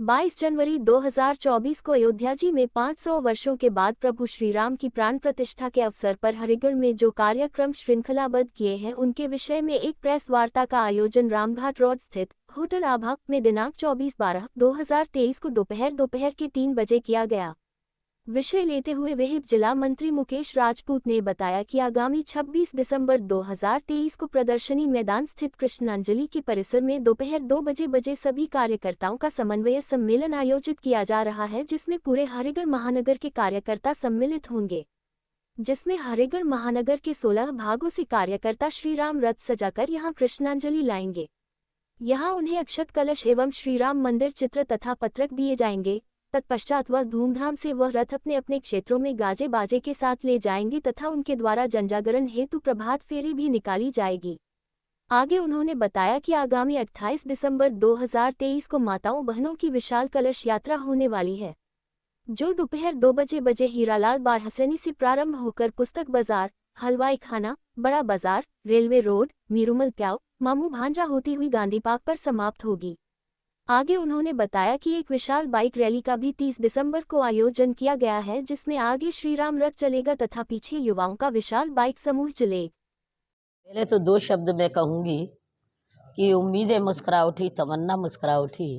22 जनवरी 2024 को अयोध्या जी में 500 वर्षों के बाद प्रभु श्रीराम की प्राण प्रतिष्ठा के अवसर पर हरिगढ़ में जो कार्यक्रम श्रृंखलाबद्ध किए हैं उनके विषय में एक प्रेस वार्ता का आयोजन रामघाट रोड स्थित होटल आभा में दिनांक 24/12/2023 को दोपहर के 3 बजे किया गया। विषय लेते हुए विहिप जिला मंत्री मुकेश राजपूत ने बताया कि आगामी 26 दिसंबर 2023 को प्रदर्शनी मैदान स्थित कृष्णांजलि के परिसर में दोपहर 2 बजे सभी कार्यकर्ताओं का समन्वय सम्मेलन आयोजित किया जा रहा है, जिसमें पूरे हरिगढ़ महानगर के कार्यकर्ता सम्मिलित होंगे, जिसमें हरिगढ़ महानगर के 16 भागों से कार्यकर्ता श्रीराम रथ सजाकर यहां कृष्णांजलि लाएंगे। यहां उन्हें अक्षत कलश एवं श्रीराम मंदिर चित्र तथा पत्रक दिए जाएंगे। तत्पश्चात वह धूमधाम से वह रथ अपने अपने क्षेत्रों में गाजे बाजे के साथ ले जाएंगे तथा उनके द्वारा जनजागरण हेतु प्रभात फेरी भी निकाली जाएगी। आगे उन्होंने बताया कि आगामी 28 दिसंबर 2023 को माताओं बहनों की विशाल कलश यात्रा होने वाली है, जो दोपहर 2 बजे हीरालाल बारहसैनी से प्रारंभ होकर पुस्तक बाजार, हलवाई खाना, बड़ा बाजार, रेलवे रोड, मीरूमल प्याव, मामू भांजा होती हुई गांधी पार्क पर समाप्त होगी। आगे उन्होंने बताया कि एक विशाल बाइक रैली का भी 30 दिसंबर को आयोजन किया गया है, जिसमें आगे श्रीराम रथ चलेगा तथा पीछे युवाओं का विशाल बाइक समूह चलेगा। पहले तो 2 शब्द मैं कहूँगी कि उम्मीदें मुस्कुरा उठी, तमन्ना मुस्कुरा उठी,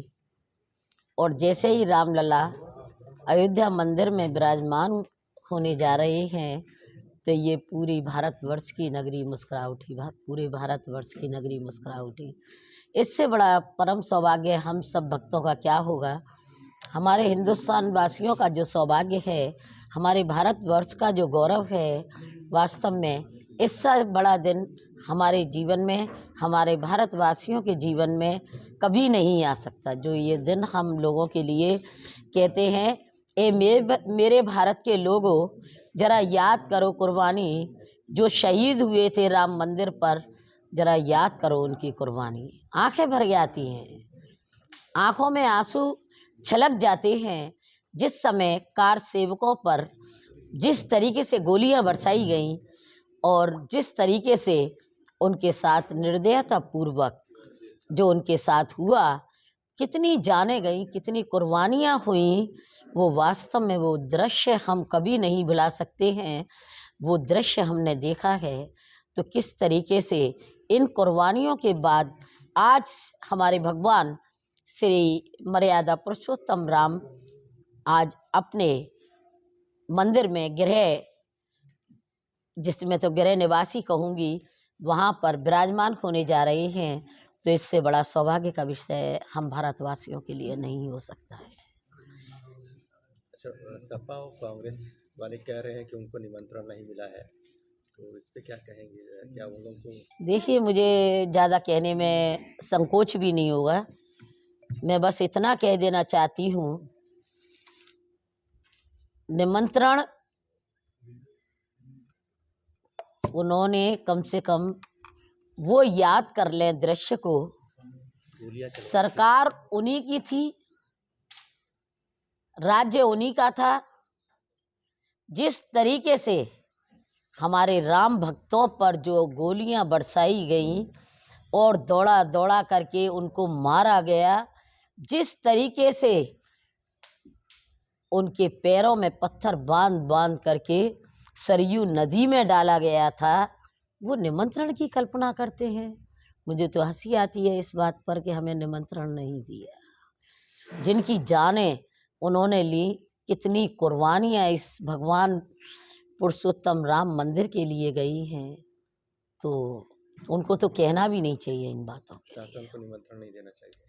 और जैसे ही रामलला अयोध्या मंदिर में विराजमान होने जा रहे हैं तो ये पूरी भारतवर्ष की नगरी मुस्कुरा उठी, पूरे भारतवर्ष की नगरी मुस्कुरा उठी। इससे बड़ा परम सौभाग्य हम सब भक्तों का क्या होगा। हमारे हिंदुस्तान वासियों का जो सौभाग्य है, हमारे भारतवर्ष का जो गौरव है, वास्तव में इससे बड़ा दिन हमारे जीवन में, हमारे भारतवासियों के जीवन में कभी नहीं आ सकता। जो ये दिन हम लोगों के लिए कहते हैं, ए मेरे भारत के लोगों, जरा याद करो कुर्बानी जो शहीद हुए थे राम मंदिर पर, जरा याद करो उनकी कुर्बानी। आंखें भर जाती हैं, आंखों में आंसू छलक जाते हैं जिस समय कार सेवकों पर जिस तरीके से गोलियां बरसाई गईं और जिस तरीके से उनके साथ निर्दयता पूर्वक जो उनके साथ हुआ, कितनी जानें गईं, कितनी कुर्बानियां हुईं, वो वास्तव में वो दृश्य हम कभी नहीं भुला सकते हैं। वो दृश्य हमने देखा है तो किस तरीके से इन कुर्बानियों के बाद आज हमारे भगवान श्री मर्यादा पुरुषोत्तम राम आज अपने मंदिर में गृह, जिसमें तो गृह निवासी कहूँगी, वहाँ पर विराजमान होने जा रहे हैं। तो इससे बड़ा सौभाग्य का विषय हम भारतवासियों के लिए नहीं हो सकता है। अच्छा, सपा और कांग्रेस वाले कह रहे हैं कि उनको निमंत्रण नहीं मिला है, तो इस पे क्या कहेंगे? क्या उन लोगों को? देखिए, मुझे ज़्यादा कहने में संकोच भी नहीं होगा। मैं बस इतना कह देना चाहती हूँ, निमंत्रण उन्होंने कम से कम वो याद कर लें दृश्य को। सरकार उन्हीं की थी, राज्य उन्हीं का था। जिस तरीके से हमारे राम भक्तों पर जो गोलियां बरसाई गईं और दौड़ा दौड़ा करके उनको मारा गया, जिस तरीके से उनके पैरों में पत्थर बांध बांध करके सरयू नदी में डाला गया था, वो निमंत्रण की कल्पना करते हैं। मुझे तो हंसी आती है इस बात पर कि हमें निमंत्रण नहीं दिया। जिनकी जानें उन्होंने ली, कितनी कुर्बानियाँ इस भगवान पुरुषोत्तम राम मंदिर के लिए गई हैं, तो उनको तो कहना भी नहीं चाहिए इन बातों के। शासन को निमंत्रण नहीं देना चाहिए,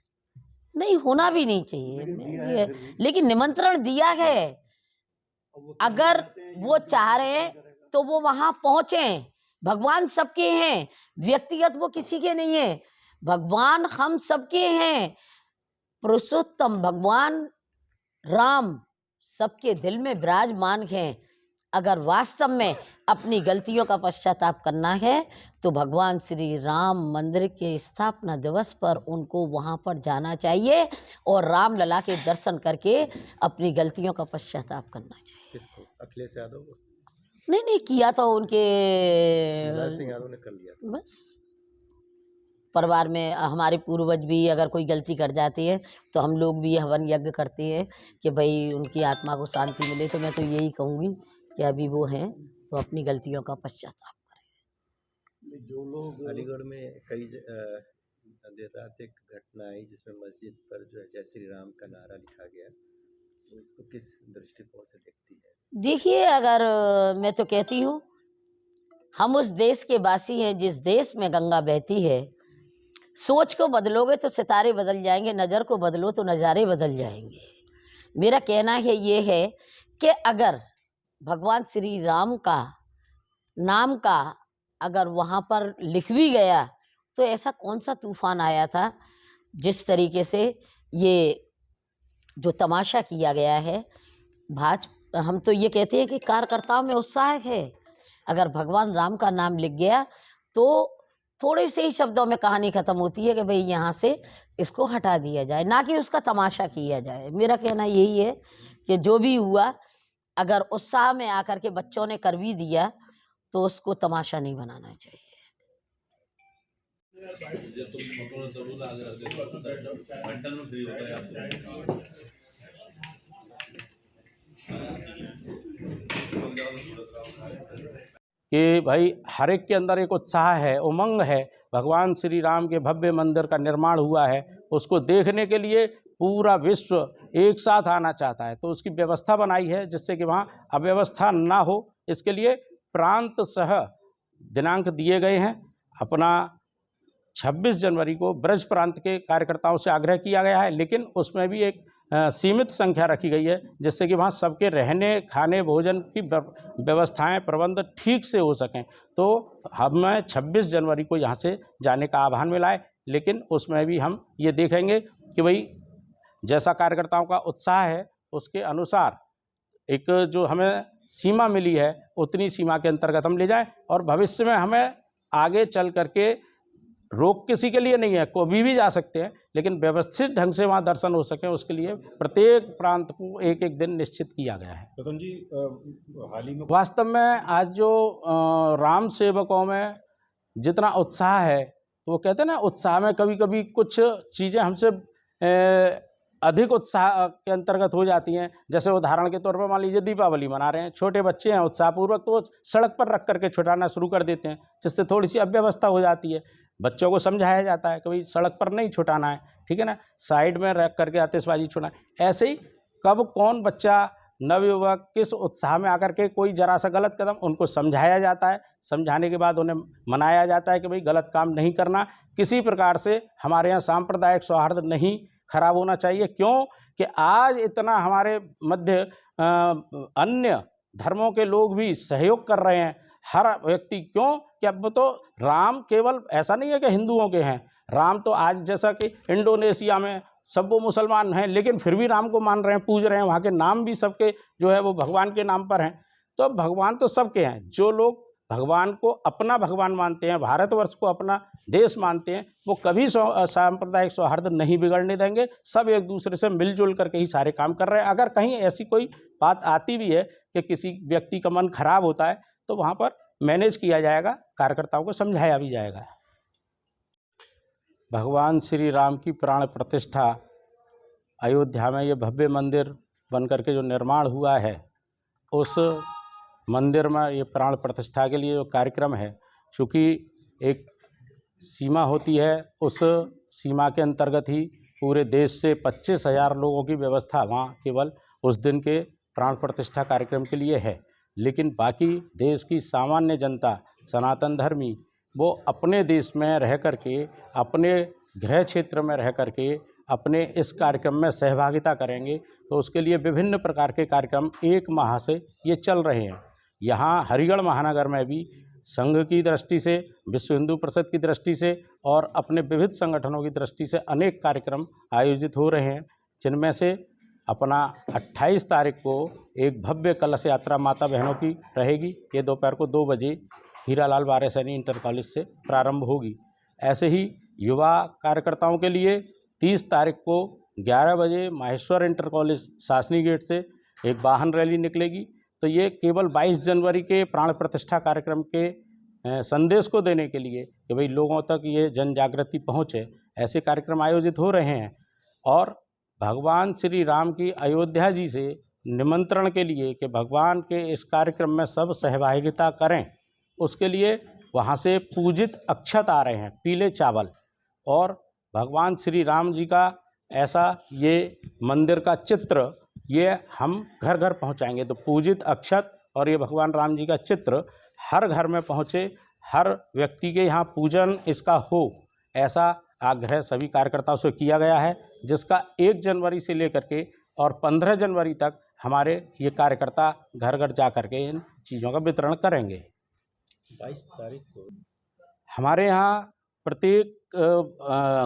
नहीं होना भी नहीं चाहिए, लेकिन निमंत्रण दिया है। अगर वो चाह रहे हैं तो वो वहां पहुंचे। भगवान सबके हैं, व्यक्तिगत वो किसी के नहीं है। भगवान हम सबके हैं। पुरुषोत्तम भगवान राम सबके दिल में विराजमान हैं। अगर वास्तव में अपनी गलतियों का पश्चाताप करना है तो भगवान श्री राम मंदिर के स्थापना दिवस पर उनको वहां पर जाना चाहिए और रामलला के दर्शन करके अपनी गलतियों का पश्चाताप करना चाहिए। किसको? अखिलेश यादव को? नहीं किया तो उनके शिवराज सिंह यादव ने कर लिया। बस परिवार में हमारे पूर्वज भी अगर कोई गलती कर जाती है तो हम लोग भी हवन यज्ञ करते हैं कि भाई उनकी आत्मा को शांति मिले। तो मैं तो यही कहूँगी कि अभी वो हैं तो अपनी गलतियों का पश्चाताप करें। जो लोग अलीगढ़ में कई देर रात एक घटना आई जिसमें मस्जिद पर जो है जय श्री राम का नारा लिखा गया, तो इसको किस दृष्टिकोण से देखती है? देखिए, अगर मैं तो कहती हूँ हम उस देश के वासी हैं जिस देश में गंगा बहती है। सोच को बदलोगे तो सितारे बदल जाएंगे, नज़र को बदलो तो नज़ारे बदल जाएंगे। मेरा कहना है ये है कि अगर भगवान श्री राम का नाम का अगर वहाँ पर लिख भी गया तो ऐसा कौन सा तूफान आया था जिस तरीके से ये जो तमाशा किया गया है। हम तो ये कहते हैं कि कार्यकर्ताओं में उत्साह है। अगर भगवान राम का नाम लिख गया तो थोड़े से ही शब्दों में कहानी ख़त्म होती है कि भाई यहाँ से इसको हटा दिया जाए, ना कि उसका तमाशा किया जाए। मेरा कहना यही है कि जो भी हुआ अगर उत्साह में आकर के बच्चों ने कर भी दिया तो उसको तमाशा नहीं बनाना चाहिए। कि भाई हर एक के अंदर एक उत्साह है, उमंग है। भगवान श्री राम के भव्य मंदिर का निर्माण हुआ है, उसको देखने के लिए पूरा विश्व एक साथ आना चाहता है। तो उसकी व्यवस्था बनाई है जिससे कि वहाँ अव्यवस्था ना हो। इसके लिए प्रांत सह दिनांक दिए गए हैं। अपना 26 जनवरी को ब्रज प्रांत के कार्यकर्ताओं से आग्रह किया गया है, लेकिन उसमें भी एक सीमित संख्या रखी गई है जिससे कि वहाँ सबके रहने खाने भोजन की व्यवस्थाएं प्रबंध ठीक से हो सकें। तो हमें 26 जनवरी को यहाँ से जाने का आह्वान मिला है, लेकिन उसमें भी हम ये देखेंगे कि भाई जैसा कार्यकर्ताओं का उत्साह है उसके अनुसार एक जो हमें सीमा मिली है उतनी सीमा के अंतर्गत हम ले जाएं। और भविष्य में हमें आगे चल करके रोक किसी के लिए नहीं है, कोई भी जा सकते हैं, लेकिन व्यवस्थित ढंग से वहाँ दर्शन हो सके उसके लिए प्रत्येक प्रांत को एक एक दिन निश्चित किया गया है। रतन जी, हाल ही में वास्तव में आज जो राम सेवकों में जितना उत्साह है, तो वो कहते हैं ना उत्साह में कभी कभी कुछ चीज़ें हमसे अधिक उत्साह के अंतर्गत हो जाती हैं। जैसे उदाहरण के तौर पर मान लीजिए दीपावली मना रहे हैं, छोटे बच्चे हैं उत्साहपूर्वक, तो वो सड़क पर रख करके छुटाना शुरू कर देते हैं, जिससे थोड़ी सी अव्यवस्था हो जाती है। बच्चों को समझाया जाता है कि भाई सड़क पर नहीं छुटाना है, ठीक है ना, साइड में रख करके आतिशबाजी छुटाना। ऐसे ही कब कौन बच्चा नवयुवक किस उत्साह में आकर के कोई जरा सा गलत कदम, उनको समझाया जाता है, समझाने के बाद उन्हें मनाया जाता है कि भाई गलत काम नहीं करना। किसी प्रकार से हमारे यहाँ सांप्रदायिक सौहार्द नहीं खराब होना चाहिए। क्यों कि आज इतना हमारे मध्य अन्य धर्मों के लोग भी सहयोग कर रहे हैं, हर व्यक्ति। क्यों कि अब तो राम केवल ऐसा नहीं है कि हिंदुओं के हैं, राम तो आज जैसा कि इंडोनेशिया में सब वो मुसलमान हैं लेकिन फिर भी राम को मान रहे हैं, पूज रहे हैं, वहाँ के नाम भी सबके जो है वो भगवान के नाम पर हैं। तो भगवान तो सबके हैं। जो लोग भगवान को अपना भगवान मानते हैं, भारतवर्ष को अपना देश मानते हैं, वो कभी सांप्रदायिक सौहार्द नहीं बिगड़ने देंगे। सब एक दूसरे से मिलजुल करके ही सारे काम कर रहे हैं। अगर कहीं ऐसी कोई बात आती भी है कि किसी व्यक्ति का मन खराब होता है तो वहाँ पर मैनेज किया जाएगा, कार्यकर्ताओं को समझाया भी जाएगा। भगवान श्री राम की प्राण प्रतिष्ठा अयोध्या में ये भव्य मंदिर बन करके जो निर्माण हुआ है, उस मंदिर में ये प्राण प्रतिष्ठा के लिए जो कार्यक्रम है, चूँकि एक सीमा होती है, उस सीमा के अंतर्गत ही पूरे देश से 25,000 लोगों की व्यवस्था वहाँ केवल उस दिन के प्राण प्रतिष्ठा कार्यक्रम के लिए है। लेकिन बाकी देश की सामान्य जनता, सनातन धर्मी, वो अपने देश में रह करके, अपने गृह क्षेत्र में रह करके अपने इस कार्यक्रम में सहभागिता करेंगे। तो उसके लिए विभिन्न प्रकार के कार्यक्रम 1 माह से ये चल रहे हैं। यहाँ हरिगढ़ महानगर में भी संघ की दृष्टि से, विश्व हिंदू परिषद की दृष्टि से और अपने विविध संगठनों की दृष्टि से अनेक कार्यक्रम आयोजित हो रहे हैं, जिनमें से अपना 28 तारीख को एक भव्य कलश यात्रा माता बहनों की रहेगी। ये दोपहर को 2 बजे हीरालाल वारेसैनी इंटर कॉलेज से प्रारंभ होगी। ऐसे ही युवा कार्यकर्ताओं के लिए 30 तारीख को 11 बजे Maheshwar inter college Shasni gate से एक वाहन रैली निकलेगी। तो ये केवल 22 जनवरी के प्राण प्रतिष्ठा कार्यक्रम के संदेश को देने के लिए कि भाई लोगों तक ये जन जागृति पहुँचे, ऐसे कार्यक्रम आयोजित हो रहे हैं। और भगवान श्री राम की अयोध्या जी से निमंत्रण के लिए कि भगवान के इस कार्यक्रम में सब सहभागिता करें, उसके लिए वहाँ से पूजित अक्षत आ रहे हैं, पीले चावल, और भगवान श्री राम जी का ऐसा ये मंदिर का चित्र ये हम घर घर पहुँचाएंगे। तो पूजित अक्षत और ये भगवान राम जी का चित्र हर घर में पहुँचे, हर व्यक्ति के यहाँ पूजन इसका हो, ऐसा आग्रह सभी कार्यकर्ताओं से किया गया है, जिसका 1 जनवरी से लेकर के और 15 जनवरी तक हमारे ये कार्यकर्ता घर घर जा कर के इन चीज़ों का वितरण करेंगे। 22 तारीख को हमारे यहाँ प्रत्येक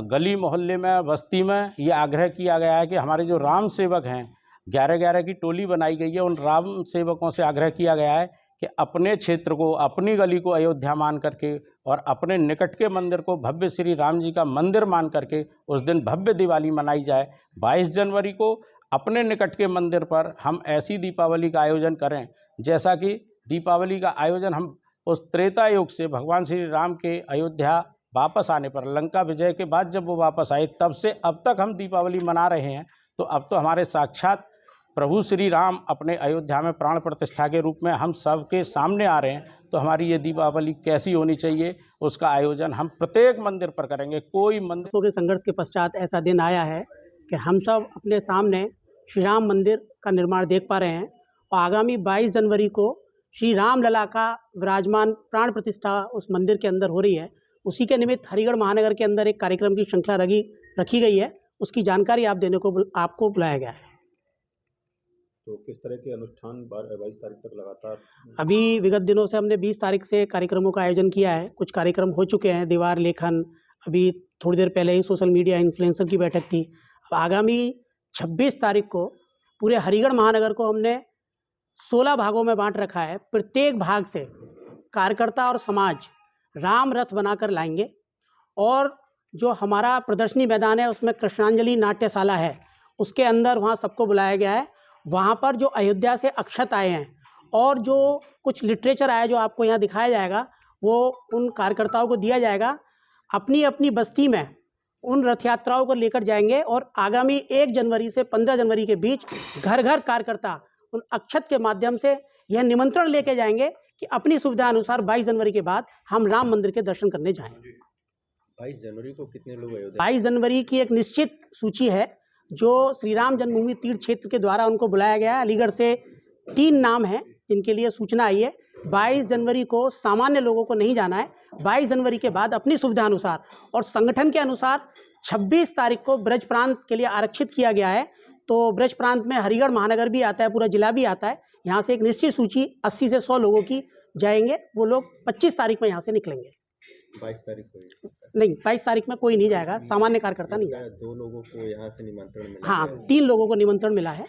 गली मोहल्ले में, बस्ती में ये आग्रह किया गया है कि हमारे जो राम सेवक हैं, 11-11 की टोली बनाई गई है, उन राम सेवकों से आग्रह किया गया है कि अपने क्षेत्र को, अपनी गली को अयोध्या मान करके और अपने निकट के मंदिर को भव्य श्री राम जी का मंदिर मान करके उस दिन भव्य दिवाली मनाई जाए। 22 जनवरी को अपने निकट के मंदिर पर हम ऐसी दीपावली का आयोजन करें जैसा कि दीपावली का आयोजन हम उस त्रेता युग से भगवान श्री राम के अयोध्या वापस आने पर, लंका विजय के बाद जब वो वापस आए तब से अब तक हम दीपावली मना रहे हैं। तो अब तो हमारे साक्षात प्रभु श्री राम अपने अयोध्या में प्राण प्रतिष्ठा के रूप में हम सबके सामने आ रहे हैं। तो हमारी ये दीपावली कैसी होनी चाहिए, उसका आयोजन हम प्रत्येक मंदिर पर करेंगे। कोई मंदिर के संघर्ष के पश्चात ऐसा दिन आया है कि हम सब अपने सामने श्री राम मंदिर का निर्माण देख पा रहे हैं और आगामी 22 जनवरी को श्री राम लला का विराजमान प्राण प्रतिष्ठा उस मंदिर के अंदर हो रही है। उसी के निमित्त हरिगढ़ महानगर के अंदर एक कार्यक्रम की श्रृंखला रखी गई है, उसकी जानकारी आप देने को आपको बुलाया गया है। तो किस तरह के अनुष्ठान 22 तारीख तक लगातार? अभी विगत दिनों से हमने 20 तारीख से कार्यक्रमों का आयोजन किया है। कुछ कार्यक्रम हो चुके हैं, दीवार लेखन, अभी थोड़ी देर पहले ही सोशल मीडिया इन्फ्लुएंसर की बैठक थी। अब आगामी 26 तारीख को पूरे हरिगढ़ महानगर को हमने 16 भागों में बांट रखा है। प्रत्येक भाग से कार्यकर्ता और समाज राम रथ बनाकर लाएंगे और जो हमारा प्रदर्शनी मैदान है उसमें कृष्णांजलि नाट्यशाला है, उसके अंदर वहाँ सबको बुलाया गया है। वहाँ पर जो अयोध्या से अक्षत आए हैं और जो कुछ लिटरेचर आया जो आपको यहाँ दिखाया जाएगा, वो उन कार्यकर्ताओं को दिया जाएगा। अपनी अपनी बस्ती में उन रथ यात्राओं को लेकर जाएंगे और आगामी 1 जनवरी से 15 जनवरी के बीच घर घर कार्यकर्ता उन अक्षत के माध्यम से यह निमंत्रण लेके जाएंगे कि अपनी सुविधा अनुसार 22 जनवरी के बाद हम राम मंदिर के दर्शन करने जाएं। 22 जनवरी को कितने लोग अयोध्या? 22 जनवरी की एक निश्चित सूची है जो श्री राम जन्मभूमि तीर्थ क्षेत्र के द्वारा उनको बुलाया गया है। अलीगढ़ से 3 नाम हैं जिनके लिए सूचना आई है। 22 जनवरी को सामान्य लोगों को नहीं जाना है। 22 जनवरी के बाद अपनी सुविधा अनुसार और संगठन के अनुसार 26 तारीख को ब्रज प्रांत के लिए आरक्षित किया गया है। तो ब्रज प्रांत में हरिगढ़ महानगर भी आता है, पूरा जिला भी आता है। यहाँ से एक निश्चित सूची 80 से 100 लोगों की जाएंगे। वो लोग 25 तारीख में यहाँ से निकलेंगे। 22 तारीख को नहीं, 22 तारीख में कोई नहीं जाएगा, सामान्य कार्यकर्ता नहीं जाएगा। 2 लोगों को यहाँ से निमंत्रण मिला हाँ, है। 3 लोगों को निमंत्रण मिला है,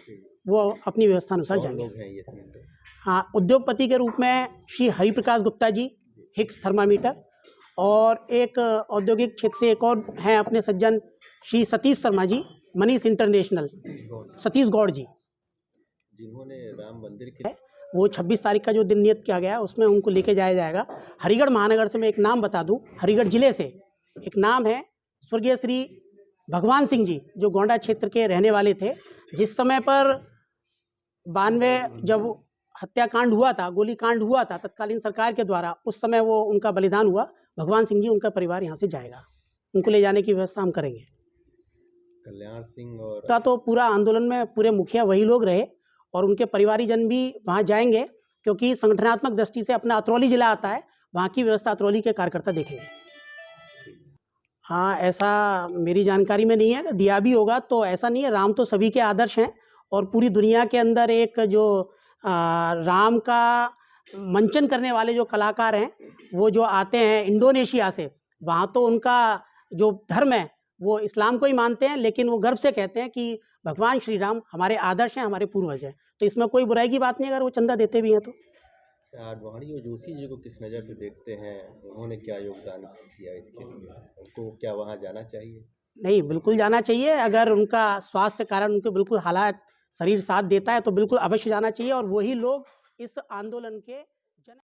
वो अपनी व्यवस्था अनुसार कौन जाएंगे। लोग हैं ये 3 लोग? हाँ, उद्योगपति के रूप में श्री हरिप्रकाश गुप्ता जी, हिक्स थर्मामीटर, और एक औद्योगिक क्षेत्र से एक और हैं अपने सज्जन श्री सतीश शर्मा जी, मनीष इंटरनेशनल, सतीश गौड़ जी, जिन्होंने राम मंदिर के वो 26 तारीख का जो दिन नियत किया गया है उसमें उनको लेके जाया जाएगा। हरिगढ़ महानगर से मैं एक नाम बता दूं, हरिगढ़ जिले से एक नाम है स्वर्गीय श्री भगवान सिंह जी, जो गोंडा क्षेत्र के रहने वाले थे। जिस समय पर 92 जब हत्याकांड हुआ था, गोली कांड हुआ था तत्कालीन सरकार के द्वारा, उस समय वो उनका बलिदान हुआ। भगवान सिंह जी, उनका परिवार यहाँ से जाएगा, उनको ले जाने की व्यवस्था हम करेंगे। कल्याण सिंह और का तो पूरा आंदोलन में पूरे मुखिया वही लोग रहे और उनके परिवारीजन भी वहाँ जाएंगे, क्योंकि संगठनात्मक दृष्टि से अपना अतरौली जिला आता है, वहाँ की व्यवस्था अतरौली के कार्यकर्ता देखेंगे। हाँ, ऐसा मेरी जानकारी में नहीं है, दिया भी होगा तो ऐसा नहीं है। राम तो सभी के आदर्श हैं और पूरी दुनिया के अंदर एक जो राम का मंचन करने वाले जो कलाकार हैं, वो जो आते हैं इंडोनेशिया से, वहाँ तो उनका जो धर्म है वो इस्लाम को ही मानते हैं, लेकिन वो गर्व से कहते हैं कि भगवान श्री राम हमारे आदर्श हैं, हमारे पूर्वज हैं। तो इसमें कोई बुराई की बात नहीं अगर वो चंदा देते भी हैं तो। आडवाणी और जोशी जी को किस नज़र से देखते हैं? उन्होंने क्या योगदान किया इसके लिए? उनको क्या वहाँ जाना चाहिए? नहीं, बिल्कुल जाना चाहिए। अगर उनका स्वास्थ्य कारण उनके बिल्कुल हालात शरीर साथ देता है तो बिल्कुल अवश्य जाना चाहिए। और वही लोग इस आंदोलन के